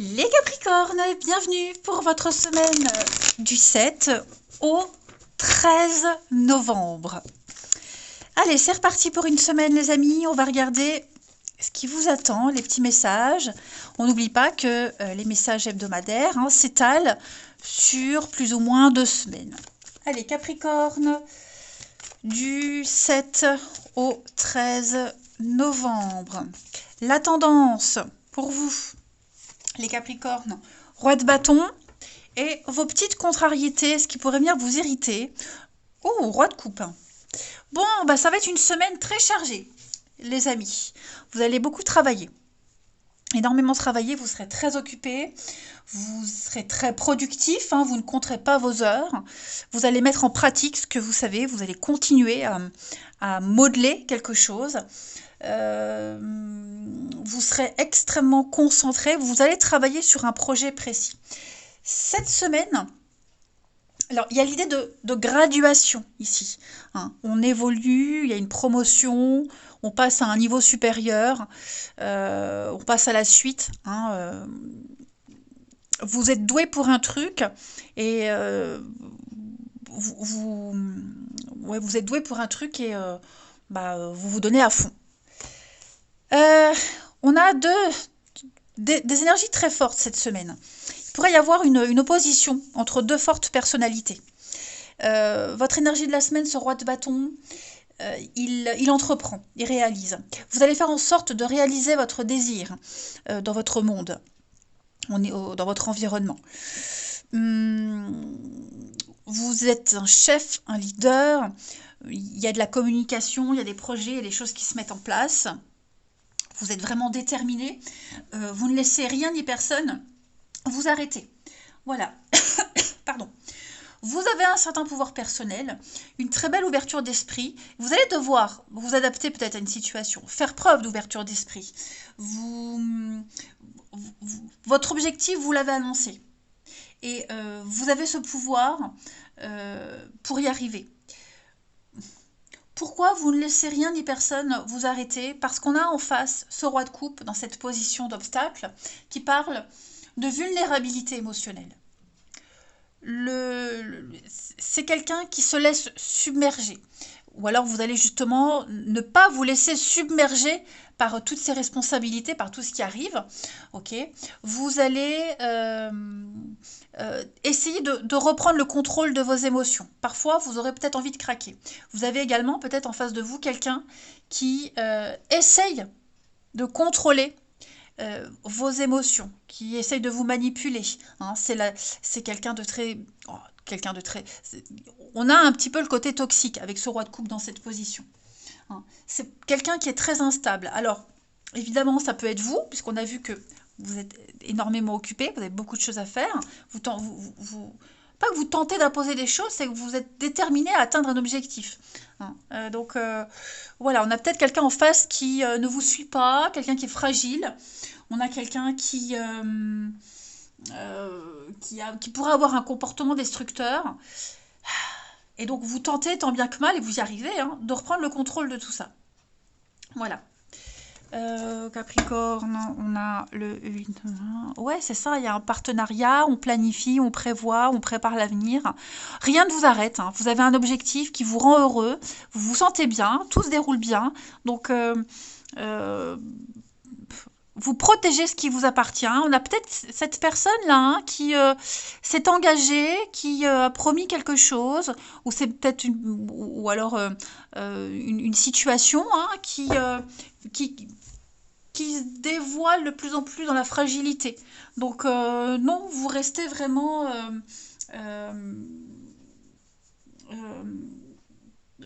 Les Capricornes, bienvenue pour votre semaine du 7 au 13 novembre. Allez, c'est reparti pour une semaine les amis, on va regarder ce qui vous attend, les petits messages. On n'oublie pas que les messages hebdomadaires s'étalent sur plus ou moins 2 semaines. Allez, Capricorne, du 7 au 13 novembre. La tendance pour vous, les Capricornes, roi de bâton et vos petites contrariétés, ce qui pourrait venir vous irriter. Oh, roi de coupe. Bon, bah ça va être une semaine très chargée, les amis. Vous allez beaucoup travailler. Énormément travailler, vous serez très occupé, vous serez très productif, vous ne compterez pas vos heures. Vous allez mettre en pratique ce que vous savez, vous allez continuer à modeler quelque chose. Vous serez extrêmement concentré, vous allez travailler sur un projet précis. Cette semaine, alors il y a l'idée de graduation ici. On évolue, il y a une promotion, on passe à un niveau supérieur, on passe à la suite. Vous êtes doué pour un truc et vous êtes doué pour un truc et vous vous donnez à fond. On a des énergies très fortes cette semaine. Il pourrait y avoir une opposition entre 2 fortes personnalités. Votre énergie de la semaine, ce roi de bâton, il entreprend, il réalise. Vous allez faire en sorte de réaliser votre désir dans votre monde, dans votre environnement. Vous êtes un chef, un leader, il y a de la communication, il y a des projets, il y a des choses qui se mettent en place. Vous êtes vraiment déterminé, vous ne laissez rien ni personne vous arrêter. Voilà, pardon. Vous avez un certain pouvoir personnel, une très belle ouverture d'esprit. Vous allez devoir vous adapter peut-être à une situation, faire preuve d'ouverture d'esprit. Votre objectif, vous l'avez annoncé. Et vous avez ce pouvoir pour y arriver. Pourquoi vous ne laissez rien ni personne vous arrêter? Parce qu'on a en face ce roi de coupe dans cette position d'obstacle qui parle de vulnérabilité émotionnelle. C'est quelqu'un qui se laisse submerger. Ou alors vous allez justement ne pas vous laisser submerger par toutes ces responsabilités, par tout ce qui arrive. Okay, vous allez essayer de reprendre le contrôle de vos émotions. Parfois, vous aurez peut-être envie de craquer. Vous avez également peut-être en face de vous quelqu'un qui essaye de contrôler vos émotions, qui essaye de vous manipuler. C'est quelqu'un de très... On a un petit peu le côté toxique avec ce roi de coupe dans cette position. C'est quelqu'un qui est très instable. Alors, évidemment, ça peut être vous, puisqu'on a vu que vous êtes énormément occupé, vous avez beaucoup de choses à faire. Pas que vous tentez d'imposer des choses, c'est que vous êtes déterminé à atteindre un objectif. Voilà, on a peut-être quelqu'un en face qui ne vous suit pas, quelqu'un qui est fragile. On a quelqu'un qui pourrait avoir un comportement destructeur. Et donc vous tentez tant bien que mal, et vous y arrivez, de reprendre le contrôle de tout ça. Voilà. Capricorne, on a ouais, c'est ça, il y a un partenariat, on planifie, on prévoit, on prépare l'avenir. Rien ne vous arrête, vous avez un objectif qui vous rend heureux, vous vous sentez bien, tout se déroule bien. Donc, vous protégez ce qui vous appartient. On a peut-être cette personne-là qui s'est engagée, qui a promis quelque chose, ou c'est peut-être une situation qui se dévoile de plus en plus dans la fragilité. Donc non, vous restez vraiment...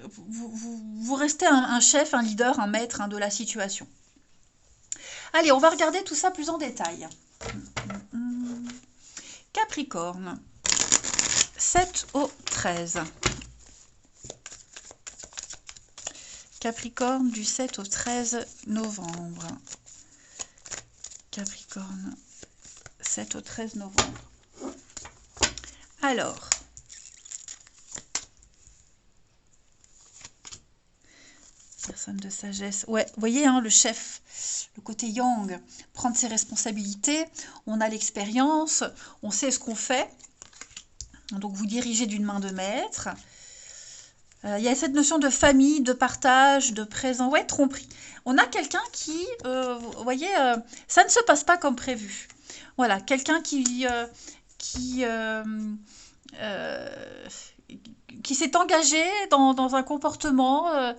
vous restez un chef, un leader, un maître de la situation. Allez, on va regarder tout ça plus en détail. Capricorne, 7 au 13. Capricorne du 7 au 13 novembre. Capricorne, 7 au 13 novembre. Alors, personne de sagesse. Ouais, vous voyez, le chef. le côté yang, prendre ses responsabilités, on a l'expérience, on sait ce qu'on fait. Donc vous dirigez d'une main de maître. Il y a cette notion de famille, de partage, de présent. Ouais, tromperie. On a quelqu'un qui, vous voyez, ça ne se passe pas comme prévu. Voilà, quelqu'un euh, qui s'est engagé dans un comportement,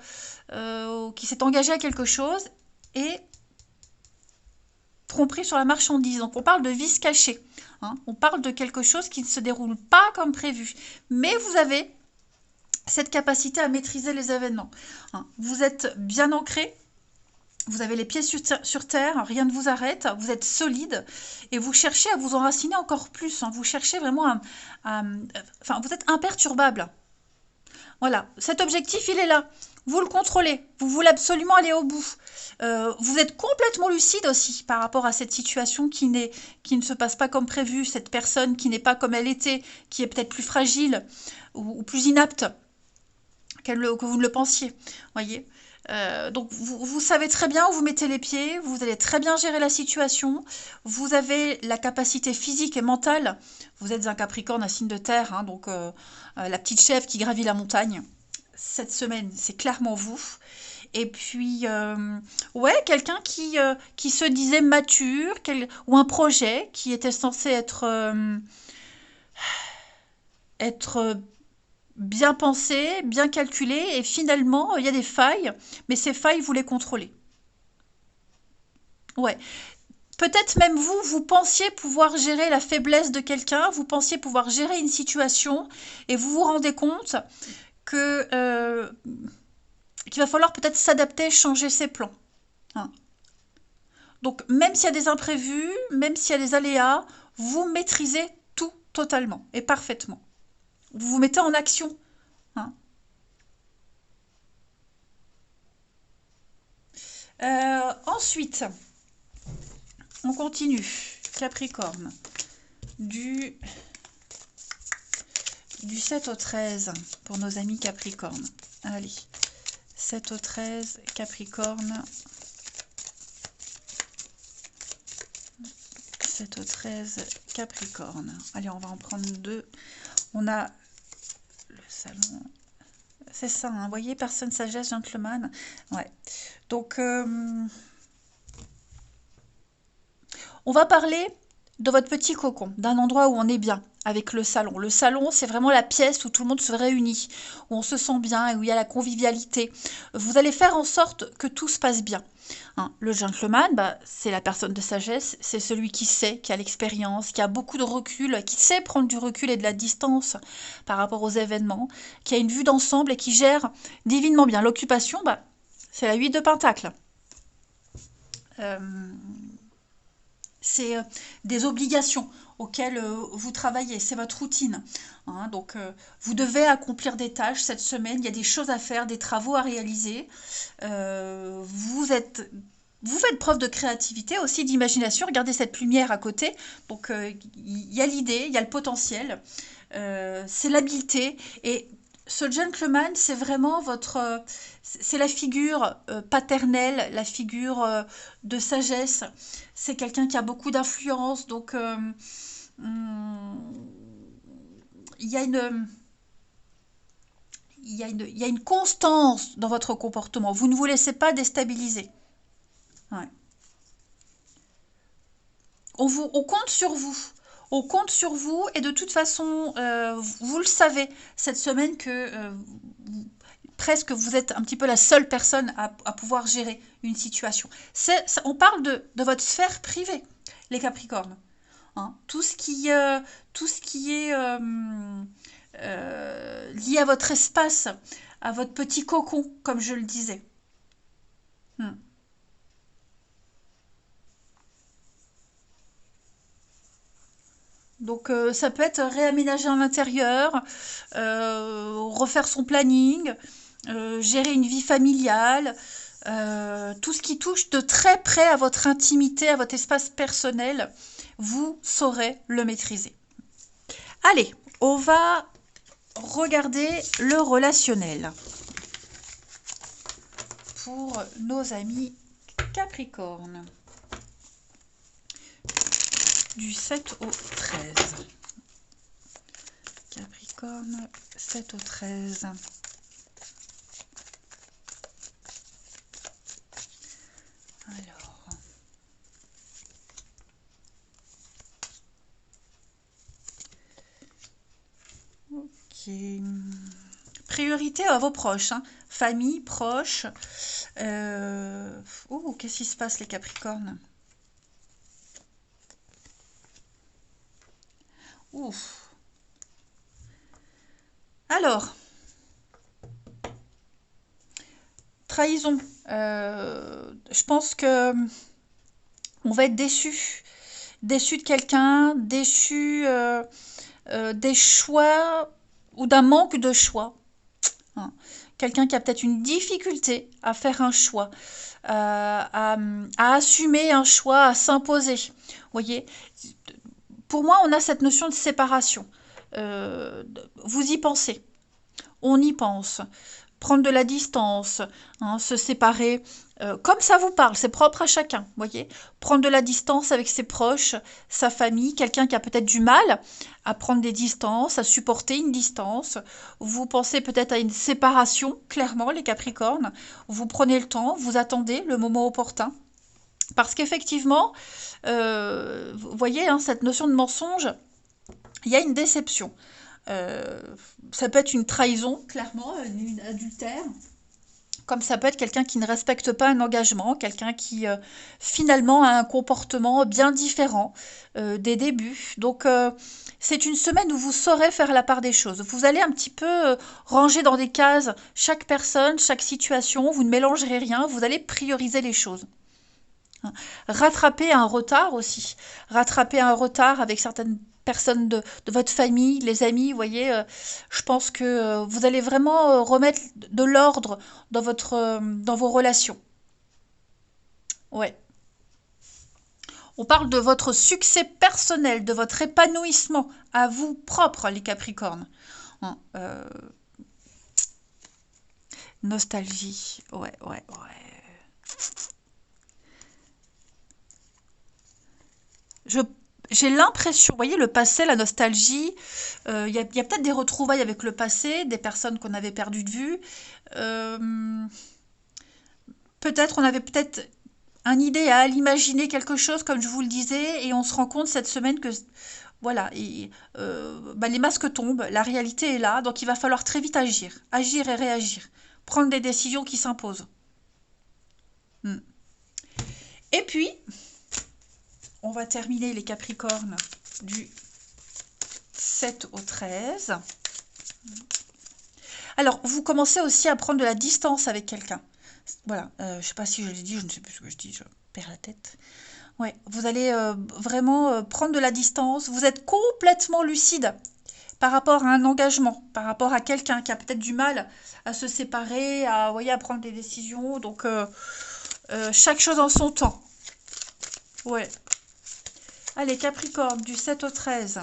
qui s'est engagé à quelque chose et tromperie sur la marchandise. Donc on parle de vice caché. Hein. On parle de quelque chose qui ne se déroule pas comme prévu. Mais vous avez cette capacité à maîtriser les événements. Hein. Vous êtes bien ancré, vous avez les pieds sur terre, rien ne vous arrête, vous êtes solide et vous cherchez à vous enraciner encore plus. Hein. Vous cherchez vraiment enfin, vous êtes imperturbable. Voilà, cet objectif, il est là. Vous le contrôlez, vous voulez absolument aller au bout. Vous êtes complètement lucide aussi par rapport à cette situation qui ne se passe pas comme prévu, cette personne qui n'est pas comme elle était, qui est peut-être plus fragile ou plus inapte que vous ne le pensiez, voyez. Donc vous savez très bien où vous mettez les pieds, vous allez très bien gérer la situation, vous avez la capacité physique et mentale, vous êtes un Capricorne, un signe de terre, hein, donc la petite chèvre qui gravit la montagne, cette semaine c'est clairement vous. Et puis, ouais, quelqu'un qui se disait mature, ou un projet qui était censé être bien pensé, bien calculé, et finalement, il y a des failles, mais ces failles, vous les contrôlez. Ouais. Peut-être même vous, vous pensiez pouvoir gérer la faiblesse de quelqu'un, vous pensiez pouvoir gérer une situation, et vous vous rendez compte qu'il va falloir peut-être s'adapter, changer ses plans. Hein. Donc, même s'il y a des imprévus, même s'il y a des aléas, vous maîtrisez tout totalement et parfaitement. Vous vous mettez en action. Hein. Ensuite, on continue. Capricorne. Du 7 au 13 pour nos amis Capricorne. Allez, 7 au 13, Capricorne. 7 au 13, Capricorne. Allez, on va en prendre deux. On a le salon. C'est ça, hein, vous voyez, personne sagesse, gentleman. Ouais. Donc, on va parler de votre petit cocon, d'un endroit où on est bien, avec le salon. Le salon, c'est vraiment la pièce où tout le monde se réunit, où on se sent bien et où il y a la convivialité. Vous allez faire en sorte que tout se passe bien. Hein, le gentleman, bah, c'est la personne de sagesse, c'est celui qui sait, qui a l'expérience, qui a beaucoup de recul, qui sait prendre du recul et de la distance par rapport aux événements, qui a une vue d'ensemble et qui gère divinement bien. L'occupation, bah, c'est la 8 de Pentacle. C'est des obligations auxquelles vous travaillez, c'est votre routine. Hein, donc, vous devez accomplir des tâches cette semaine, il y a des choses à faire, des travaux à réaliser. Vous faites preuve de créativité, aussi d'imagination. Regardez cette lumière à côté. Donc, il y a l'idée, il y a le potentiel, c'est l'habileté. Et ce gentleman, c'est vraiment c'est la figure paternelle, la figure de sagesse. C'est quelqu'un qui a beaucoup d'influence, donc il y a une constance dans votre comportement. Vous ne vous laissez pas déstabiliser. Ouais. On compte sur vous. On compte sur vous et de toute façon, vous le savez cette semaine que presque vous êtes un petit peu la seule personne à pouvoir gérer une situation. On parle de votre sphère privée, les Capricornes. Hein. Tout ce qui est lié à votre espace, à votre petit cocon, comme je le disais. Donc ça peut être réaménager en intérieur, refaire son planning, gérer une vie familiale, tout ce qui touche de très près à votre intimité, à votre espace personnel, vous saurez le maîtriser. Allez, on va regarder le relationnel pour nos amis Capricorne. Du 7 au 13. Capricorne, 7 au 13. Alors. Ok. Priorité à vos proches, hein. Famille, proches. Oh, qu'est-ce qui se passe, les Capricornes? Ouf. Alors, trahison. Je pense que on va être déçu. Déçu de quelqu'un, déçu des choix ou d'un manque de choix. Hein. Quelqu'un qui a peut-être une difficulté à faire un choix, à assumer un choix, à s'imposer. Vous voyez, pour moi, on a cette notion de séparation. Vous y pensez, on y pense. Prendre de la distance, hein, se séparer, comme ça vous parle, c'est propre à chacun, vous voyez. Prendre de la distance avec ses proches, sa famille, quelqu'un qui a peut-être du mal à prendre des distances, à supporter une distance. Vous pensez peut-être à une séparation, clairement, les Capricornes. Vous prenez le temps, vous attendez le moment opportun. Parce qu'effectivement, vous voyez, hein, cette notion de mensonge, il y a une déception. Ça peut être une trahison, clairement, un adultère, comme ça peut être quelqu'un qui ne respecte pas un engagement, quelqu'un qui finalement a un comportement bien différent des débuts. Donc c'est une semaine où vous saurez faire la part des choses. Vous allez un petit peu ranger dans des cases chaque personne, chaque situation, vous ne mélangerez rien, vous allez prioriser les choses. Rattraper un retard aussi. Rattraper un retard avec certaines personnes de votre famille, les amis, vous voyez, je pense que vous allez vraiment remettre de l'ordre dans vos relations. Ouais. On parle de votre succès personnel, de votre épanouissement à vous propre, les Capricornes. Hein, nostalgie, ouais. J'ai l'impression, vous voyez, le passé, la nostalgie, il y a peut-être des retrouvailles avec le passé, des personnes qu'on avait perdues de vue. Peut-être, on avait peut-être un idéal, imaginer quelque chose, comme je vous le disais, et on se rend compte cette semaine que, voilà, les masques tombent, la réalité est là, donc il va falloir très vite agir. Agir et réagir. Prendre des décisions qui s'imposent. Et puis, on va terminer les Capricornes du 7 au 13. Alors, vous commencez aussi à prendre de la distance avec quelqu'un. Voilà, je ne sais pas si je l'ai dit, je ne sais plus ce que je dis, je perds la tête. Ouais, vous allez vraiment prendre de la distance. Vous êtes complètement lucide par rapport à un engagement, par rapport à quelqu'un qui a peut-être du mal à se séparer, à, voyez, à prendre des décisions. Donc, chaque chose en son temps. Ouais. Allez, Capricorne, du 7 au 13.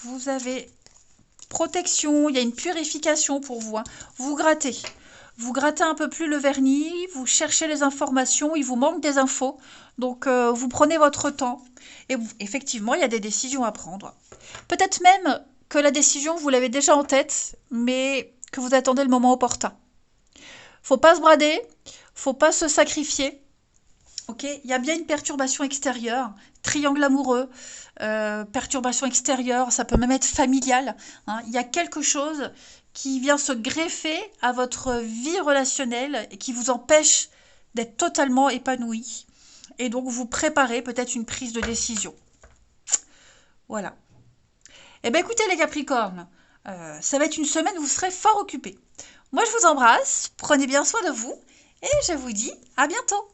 Vous avez protection, il y a une purification pour vous. Hein. Vous grattez. Vous grattez un peu plus le vernis, vous cherchez les informations, il vous manque des infos. Donc, vous prenez votre temps. Et effectivement, il y a des décisions à prendre. Peut-être même que la décision, vous l'avez déjà en tête, mais que vous attendez le moment opportun. Faut pas se brader, faut pas se sacrifier. Ok, il y a bien une perturbation extérieure, triangle amoureux, perturbation extérieure, ça peut même être familial. Hein. Il y a quelque chose qui vient se greffer à votre vie relationnelle et qui vous empêche d'être totalement épanoui. Et donc vous préparez peut-être une prise de décision. Voilà. Eh bien écoutez les Capricornes, ça va être une semaine où vous serez fort occupés. Moi je vous embrasse, prenez bien soin de vous et je vous dis à bientôt.